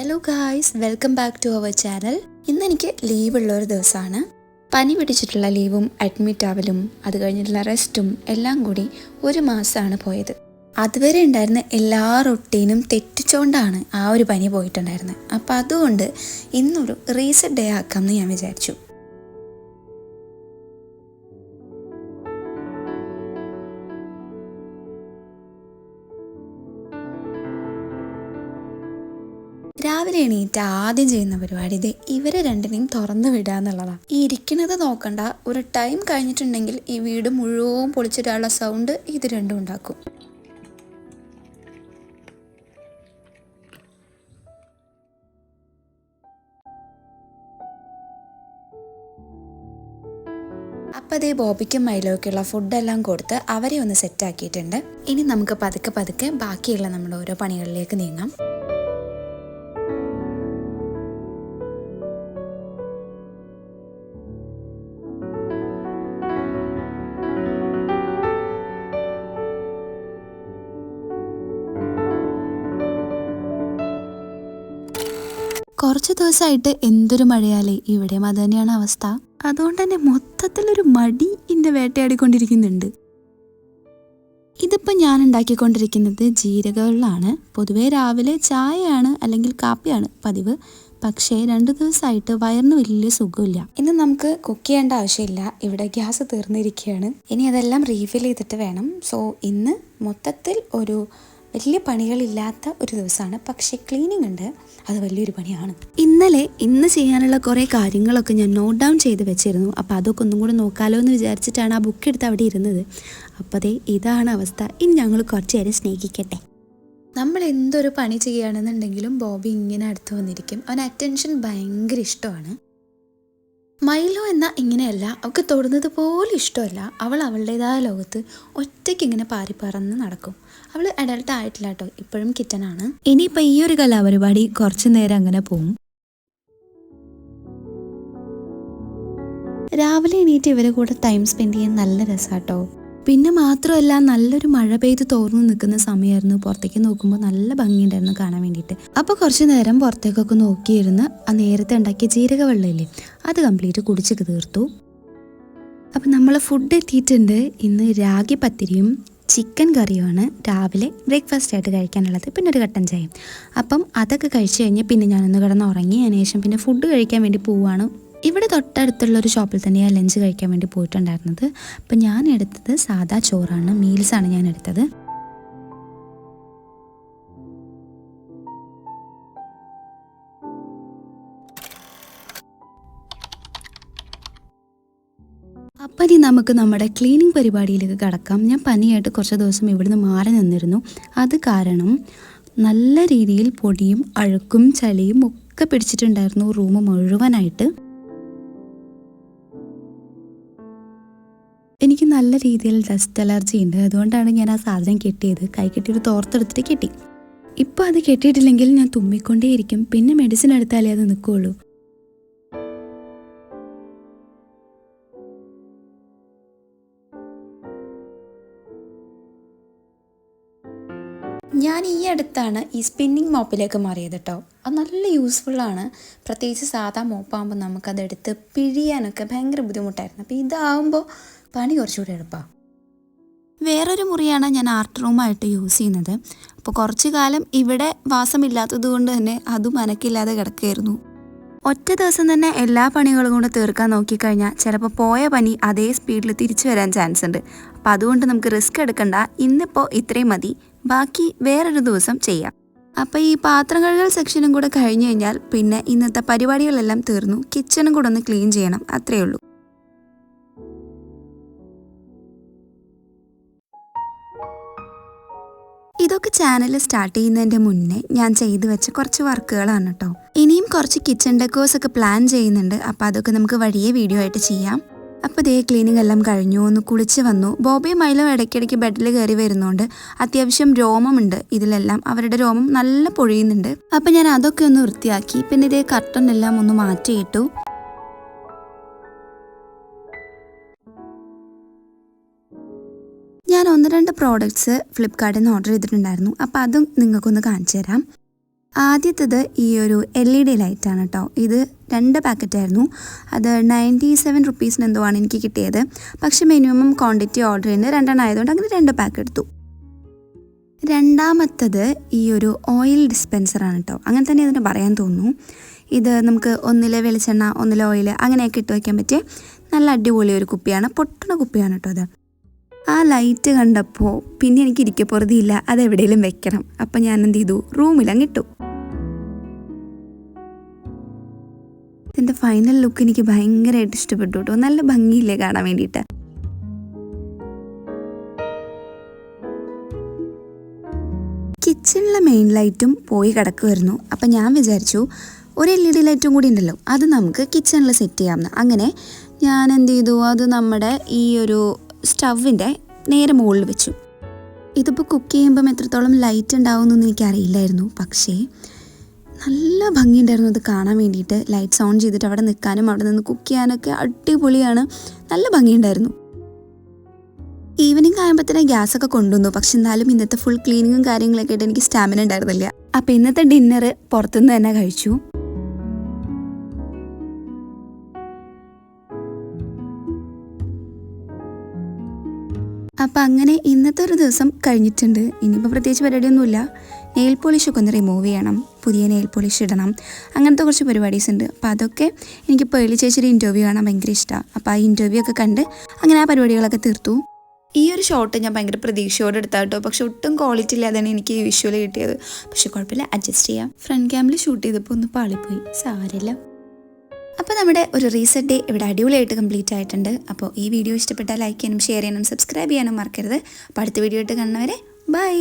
Hello guys, welcome back to our channel. ഇന്ന് എനിക്ക് ലീവുള്ള ഒരു ദിവസമാണ്. പനി പിടിച്ചിട്ടുള്ള ലീവും അഡ്മിറ്റ് ആവലും അത് കഴിഞ്ഞിട്ടുള്ള റെസ്റ്റും എല്ലാം കൂടി ഒരു മാസമാണ് പോയത്. അതുവരെ ഉണ്ടായിരുന്ന എല്ലാ റൊട്ടീനും തെറ്റിച്ചുകൊണ്ടാണ് ആ ഒരു പനി പോയിട്ടുണ്ടായിരുന്നത്. അപ്പോൾ അതുകൊണ്ട് ഇന്നൊരു റീസെറ്റ് ഡേ ആക്കാമെന്ന് ഞാൻ വിചാരിച്ചു. രാവിലെ എണീറ്റ് ആദ്യം ചെയ്യുന്ന പരിപാടി ഇവരെ രണ്ടിനെയും തുറന്നു വിടുക എന്നുള്ളതാണ്. ഈ ഇരിക്കുന്നത് നോക്കണ്ട, ഒരു ടൈം കഴിഞ്ഞിട്ടുണ്ടെങ്കിൽ ഈ വീട് മുഴുവൻ പൊളിച്ചിടാനുള്ള സൗണ്ട് ഇത് രണ്ടും ഉണ്ടാക്കും. അപ്പോൾ ബോബിക്കും മൈലോയ്ക്കുള്ള ഫുഡെല്ലാം കൊടുത്ത് അവരെ ഒന്ന് സെറ്റാക്കിയിട്ടുണ്ട്. ഇനി നമുക്ക് പതുക്കെ പതുക്കെ ബാക്കിയുള്ള നമ്മുടെ ഓരോ പണികളിലേക്ക് നീങ്ങാം. കുറച്ച് ദിവസമായിട്ട് എന്തൊരു മഴയാലേ, ഇവിടെയും അത് തന്നെയാണ് അവസ്ഥ. അതുകൊണ്ട് തന്നെ മൊത്തത്തിലൊരു മടി ഇന്നെ വേട്ടയാടിക്കൊണ്ടിരിക്കുന്നുണ്ട്. ഇതിപ്പോൾ ഞാൻ ഉണ്ടാക്കിക്കൊണ്ടിരിക്കുന്നത് ജീരകവെള്ളമാണ്. പൊതുവേ രാവിലെ ചായയാണ് അല്ലെങ്കിൽ കാപ്പിയാണ് പതിവ്. പക്ഷേ 2 ദിവസമായിട്ട് വയറിന് വലിയ സുഖമില്ല. ഇന്ന് നമുക്ക് കുക്ക് ചെയ്യേണ്ട ആവശ്യമില്ല, ഇവിടെ ഗ്യാസ് തീർന്നിരിക്കുകയാണ്. ഇനി അതെല്ലാം റീഫിൽ ചെയ്തിട്ട് വേണം. സോ ഇന്ന് മൊത്തത്തിൽ ഒരു വലിയ പണികളില്ലാത്ത ഒരു ദിവസമാണ്. പക്ഷേ ക്ലീനിങ് ഉണ്ട്, അത് വലിയൊരു പണിയാണ്. ഇന്ന് ചെയ്യാനുള്ള കുറേ കാര്യങ്ങളൊക്കെ ഞാൻ നോട്ട് ഡൗൺ ചെയ്ത് വെച്ചിരുന്നു. അപ്പോൾ അതൊക്കെ ഒന്നും കൂടെ നോക്കാമല്ലോ എന്ന് വിചാരിച്ചിട്ടാണ് ആ ബുക്ക് എടുത്ത് അവിടെ ഇരുന്നത്. അപ്പോൾ ഇതാണ് അവസ്ഥ. ഇനി ഞങ്ങൾ കുറച്ച് നേരം സ്നേഹിക്കട്ടെ. നമ്മൾ എന്തൊരു പണി ചെയ്യുകയാണെന്നുണ്ടെങ്കിലും ബോബി ഇങ്ങനെ അടുത്ത് വന്നിരിക്കും. അവന് അറ്റൻഷൻ ഭയങ്കര ഇഷ്ടമാണ്. മൈലോ എന്നാൽ ഇങ്ങനെയല്ല, അവൾക്ക് തൊടുന്നത് പോലും ഇഷ്ടമല്ല. അവൾ അവളുടേതായ ലോകത്ത് ഒറ്റയ്ക്ക് ഇങ്ങനെ പാറിപ്പറന്ന് നടക്കും. അവൾ അഡൾട്ട് ആയിട്ടില്ല കേട്ടോ, ഇപ്പോഴും കിറ്റനാണ്. ഇനിയിപ്പോൾ ഈ ഒരു കലാപരിപാടി കുറച്ചു നേരം അങ്ങനെ പോവും. രാവിലെ എണീറ്റ് ഇവരെ കൂടെ ടൈം സ്പെൻഡ് ചെയ്യാൻ നല്ല രസമാട്ടോ. പിന്നെ മാത്രമല്ല, നല്ലൊരു മഴ പെയ്ത് തോർന്നു നിൽക്കുന്ന സമയമായിരുന്നു. പുറത്തേക്ക് നോക്കുമ്പോൾ നല്ല ഭംഗിയുണ്ടായിരുന്നു കാണാൻ വേണ്ടിയിട്ട്. അപ്പോൾ കുറച്ച് നേരം പുറത്തേക്കൊക്കെ നോക്കിയിരുന്ന് ആ നേരത്തെ ഉണ്ടാക്കിയ ജീരക വെള്ളമില്ലേ, അത് കംപ്ലീറ്റ് കുടിച്ച് തീർത്തു. അപ്പം നമ്മൾ ഫുഡ് എത്തിയിട്ടുണ്ട്. ഇന്ന് രാഗി പത്തിരിയും ചിക്കൻ കറിയുമാണ് രാവിലെ ബ്രേക്ക്ഫാസ്റ്റ് ആയിട്ട് കഴിക്കാനുള്ളത്. പിന്നെ ഒരു കട്ടൻ ചായയും. അപ്പം അതൊക്കെ കഴിച്ച് കഴിഞ്ഞ് പിന്നെ ഞാനൊന്ന് കിടന്ന് ഉറങ്ങി. അതിനുശേഷം പിന്നെ ഫുഡ് കഴിക്കാൻ വേണ്ടി പോവുകയാണ്. ഇവിടെ തൊട്ടടുത്തുള്ള ഒരു ഷോപ്പിൽ തന്നെയാണ് ലഞ്ച് കഴിക്കാൻ വേണ്ടി പോയിട്ടുണ്ടായിരുന്നത്. അപ്പം ഞാൻ എടുത്തത് സാദാ ചോറാണ്, മീൽസാണ് ഞാൻ എടുത്തത്. അപ്പം ഇനി നമുക്ക് നമ്മുടെ ക്ലീനിങ് പരിപാടിയിലേക്ക് കടക്കാം. ഞാൻ പനിയായിട്ട് കുറച്ച് ദിവസം ഇവിടുന്ന് മാറി നിന്നിരുന്നു. അത് കാരണം നല്ല രീതിയിൽ പൊടിയും അഴുക്കും ചളിയും ഒക്കെ പിടിച്ചിട്ടുണ്ടായിരുന്നു റൂം മുഴുവനായിട്ട്. എനിക്ക് നല്ല രീതിയിൽ ഡസ്റ്റ് അലർജി ഉണ്ട്. അതുകൊണ്ടാണ് ഞാൻ ആ സാധനം കെട്ടിയത്. കൈ കെട്ടിയൊരു തോർത്തെടുത്തിട്ട് കെട്ടി. ഇപ്പോൾ അത് കെട്ടിയിട്ടില്ലെങ്കിൽ ഞാൻ തുമ്മിക്കൊണ്ടേയിരിക്കും. പിന്നെ മെഡിസിൻ എടുത്താലേ അത് നിൽക്കുകയുള്ളൂ. ഞാൻ ഈ അടുത്താണ് ഈ സ്പിന്നിങ് മോപ്പിലേക്ക് മാറിയത് കേട്ടോ. അത് നല്ല യൂസ്ഫുള്ളാണ്. പ്രത്യേകിച്ച് സാധാ മോപ്പാകുമ്പോൾ നമുക്കതെടുത്ത് പിഴിയാനൊക്കെ ഭയങ്കര ബുദ്ധിമുട്ടായിരുന്നു. അപ്പോൾ ഇതാകുമ്പോൾ പണി കുറച്ചുകൂടി എളുപ്പമാണ്. വേറൊരു മുറിയാണ് ഞാൻ ആർട്ട് റൂമായിട്ട് യൂസ് ചെയ്യുന്നത്. അപ്പോൾ കുറച്ച് കാലം ഇവിടെ വാസമില്ലാത്തത് കൊണ്ട് തന്നെ അതും അനക്കില്ലാതെ കിടക്കുകയായിരുന്നു. ഒറ്റ ദിവസം തന്നെ എല്ലാ പണികളും കൂടെ തീർക്കാൻ നോക്കിക്കഴിഞ്ഞാൽ ചിലപ്പോൾ പോയ പനി അതേ സ്പീഡിൽ തിരിച്ചു വരാൻ ചാൻസ് ഉണ്ട്. അപ്പോൾ അതുകൊണ്ട് നമുക്ക് റിസ്ക് എടുക്കണ്ട. ഇന്നിപ്പോൾ ഇത്രയും മതി, ബാക്കി വേറൊരു ദിവസം ചെയ്യാം. അപ്പോൾ ഈ പാത്രം കഴുകൽ സെക്ഷനും കൂടെ കഴിഞ്ഞ് കഴിഞ്ഞാൽ പിന്നെ ഇന്നത്തെ പരിപാടികളെല്ലാം തീർന്നു. കിച്ചണും കൂടെ ഒന്ന് ക്ലീൻ ചെയ്യണം, അത്രയേ ഉള്ളൂ. ഇതൊക്കെ ചാനൽ സ്റ്റാർട്ട് ചെയ്യുന്നതിൻ്റെ മുന്നേ ഞാൻ ചെയ്തു വെച്ച കുറച്ച് വർക്കുകളാണ് കേട്ടോ. ഇനിയും കുറച്ച് കിച്ചൺ ഡെക്കോസ് ഒക്കെ പ്ലാൻ ചെയ്യുന്നുണ്ട്. അപ്പോൾ അതൊക്കെ നമുക്ക് വഴിയെ വീഡിയോ ആയിട്ട് ചെയ്യാം. അപ്പോൾ ക്ലീനിങ് എല്ലാം കഴിഞ്ഞു, ഒന്ന് കുളിച്ച് വന്നു. ബോബിയും മൈലും ഇടയ്ക്കിടയ്ക്ക് ബെഡിൽ കയറി വരുന്നതുകൊണ്ട് അത്യാവശ്യം രോമമുണ്ട് ഇതിലെല്ലാം. അവരുടെ രോമം നല്ല പൊഴിയുന്നുണ്ട്. അപ്പോൾ ഞാൻ അതൊക്കെ ഒന്ന് വൃത്തിയാക്കി. പിന്നെ കർട്ടൻ എല്ലാം ഒന്ന് മാറ്റിയിട്ടു. ഞാൻ 1-2 പ്രോഡക്റ്റ്സ് ഫ്ലിപ്കാർട്ടിൽ നിന്ന് ഓർഡർ ചെയ്തിട്ടുണ്ടായിരുന്നു. അപ്പോൾ അതും നിങ്ങൾക്കൊന്ന് കാണിച്ചു തരാം. ആദ്യത്തേത് ഈ ഒരു LED ലൈറ്റാണ് കേട്ടോ. ഇത് 2 പാക്കറ്റായിരുന്നു. അത് 97 റുപ്പീസിന് എന്തോ ആണ് എനിക്ക് കിട്ടിയത്. പക്ഷേ മിനിമം ക്വാണ്ടിറ്റി ഓർഡർ ചെയ്യുന്നത് 2 ആയതുകൊണ്ട് അങ്ങനെ 2 പാക്ക് എടുത്തു. രണ്ടാമത്തത് ഈ ഒരു ഓയിൽ ഡിസ്പെൻസറാണ് കേട്ടോ. അങ്ങനെ തന്നെ ഇതിന് പറയാൻ തോന്നുന്നു. ഇത് നമുക്ക് ഒന്നിലെ വെളിച്ചെണ്ണ, ഒന്നിലെ ഓയിൽ അങ്ങനെയൊക്കെ ഇട്ട് വയ്ക്കാൻ പറ്റിയ നല്ല അടിപൊളി ഒരു കുപ്പിയാണ്. പൊട്ടണ കുപ്പിയാണ് കേട്ടോ അത്. ആ ലൈറ്റ് കണ്ടപ്പോൾ പിന്നെ എനിക്ക് ഇരിക്കപ്പുറതിയില്ല, അതെവിടെയെങ്കിലും വെക്കണം. അപ്പം ഞാൻ എന്ത് ചെയ്തു, റൂമിലങ്ങ് ഇട്ടു. ഇതിൻ്റെ ഫൈനൽ ലുക്ക് എനിക്ക് ഭയങ്കരമായിട്ട് ഇഷ്ടപ്പെട്ടു കേട്ടോ. നല്ല ഭംഗിയില്ലേ കാണാൻ വേണ്ടിയിട്ട്. കിച്ചണിലെ മെയിൻ ലൈറ്റും പോയി കിടക്കുമായിരുന്നു. അപ്പം ഞാൻ വിചാരിച്ചു ഒരു LED ലൈറ്റും കൂടി ഉണ്ടല്ലോ, അത് നമുക്ക് കിച്ചണിൽ സെറ്റ് ചെയ്യാമെന്ന്. അങ്ങനെ ഞാൻ എന്ത് ചെയ്തു, അത് നമ്മുടെ ഈ ഒരു സ്റ്റവിൻ്റെ നേരെ മുകളിൽ വെച്ചു. ഇതിപ്പോൾ കുക്ക് ചെയ്യുമ്പം എത്രത്തോളം ലൈറ്റ് ഉണ്ടാവുമെന്നൊന്നും എനിക്കറിയില്ലായിരുന്നു. പക്ഷേ നല്ല ഭംഗിയുണ്ടായിരുന്നു അത് കാണാൻ വേണ്ടിയിട്ട്. ലൈറ്റ്സ് ഓൺ ചെയ്തിട്ട് അവിടെ നിൽക്കാനും അവിടെ നിന്ന് കുക്ക് ചെയ്യാനൊക്കെ അടിപൊളിയാണ്. നല്ല ഭംഗിയുണ്ടായിരുന്നു. ഈവനിങ് ആകുമ്പോൾ തന്നെ ഗ്യാസൊക്കെ കൊണ്ടുവന്നു. പക്ഷെ എന്നാലും ഇന്നത്തെ ഫുൾ ക്ലീനിങ്ങും കാര്യങ്ങളൊക്കെ ആയിട്ട് എനിക്ക് സ്റ്റാമിന ഉണ്ടായിരുന്നില്ല. അപ്പോൾ ഇന്നത്തെ ഡിന്നർ പുറത്തുനിന്ന് തന്നെ കഴിച്ചു. അപ്പം അങ്ങനെ ഇന്നത്തെ ഒരു ദിവസം കഴിഞ്ഞിട്ടുണ്ട്. ഇനിയിപ്പോൾ പ്രത്യേകിച്ച് പരിപാടിയൊന്നുമില്ല. നെയിൽ പോളിഷൊക്കെ ഒന്ന് റിമൂവ് ചെയ്യണം, പുതിയ നെയിൽ പോളിഷ് ഇടണം, അങ്ങനത്തെ കുറച്ച് പരിപാടീസ് ഉണ്ട്. അപ്പോൾ അതൊക്കെ എനിക്ക് പേളി ചേച്ചിയുടെ ഇൻ്റർവ്യൂ കാണാൻ ഭയങ്കര ഇഷ്ടമാണ്. അപ്പോൾ ആ ഇൻ്റർവ്യൂ ഒക്കെ കണ്ട് അങ്ങനെ ആ പരിപാടികളൊക്കെ തീർത്തു. ഈ ഒരു ഷോട്ട് ഞാൻ ഭയങ്കര പ്രതീക്ഷയോടെ എടുത്താൽ കേട്ടോ. പക്ഷെ ഒട്ടും ക്വാളിറ്റി ഇല്ലാതാണ് എനിക്ക് വിഷ്വൽ കിട്ടിയത്. പക്ഷെ കുഴപ്പമില്ല, അഡ്ജസ്റ്റ് ചെയ്യാം. ഫ്രണ്ട് ക്യാമിൽ ഷൂട്ട് ചെയ്തപ്പോൾ ഒന്ന് പാളിപ്പോയി, സാരമില്ല. അപ്പോൾ നമ്മുടെ ഒരു റീസെറ്റ് ഡേ ഇവിടെ അടിപൊളിയായിട്ട് കംപ്ലീറ്റ് ആയിട്ടുണ്ട്. അപ്പോൾ ഈ വീഡിയോ ഇഷ്ടപ്പെട്ടാൽ ലൈക്ക് ചെയ്യാനും ഷെയർ ചെയ്യാനും സബ്സ്ക്രൈബ് ചെയ്യാനും മറക്കരുത്. അപ്പോൾ അടുത്ത വീഡിയോ ആയിട്ട് കാണുന്നവരെ ബൈ.